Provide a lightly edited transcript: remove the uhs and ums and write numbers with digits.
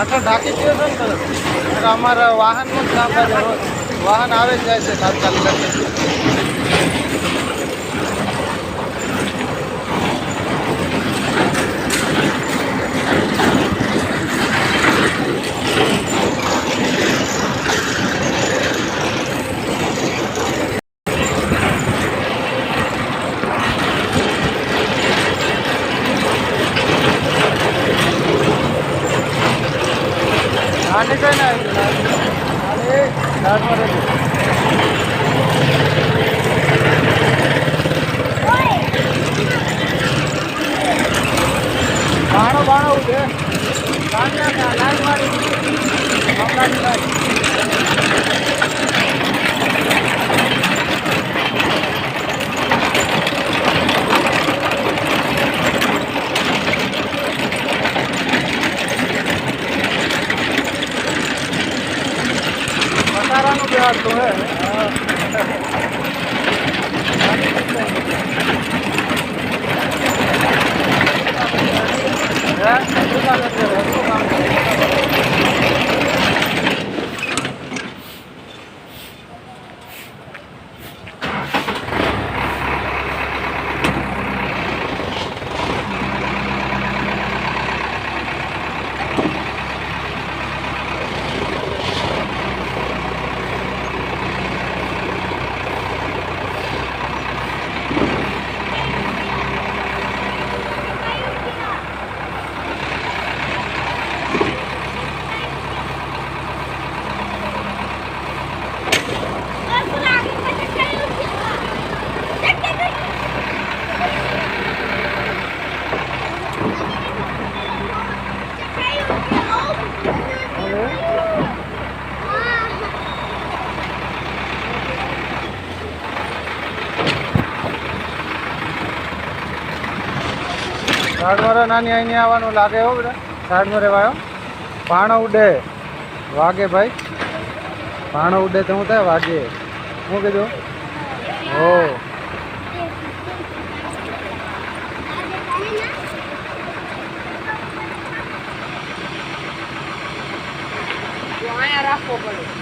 પાછળ ઢાંકી દો છો ને તરત. અમારા વાહનનું જ કામ કરે. વાહન આવે જ જાય છે તાત્કાલિક. આને કઈ ના બાણો બાણો ઉઠે લાઈન વાળી નું પ્યાર તો હે સાડમરે નાની અહીં આવવાનું લાગે હો બધા. સાડમરે વાયો ભાણો ઉડે વાગે ભાઈ. ભાણો ઉડે તો શું થાય વાગે. શું કીધું? હો રાખવો પડે.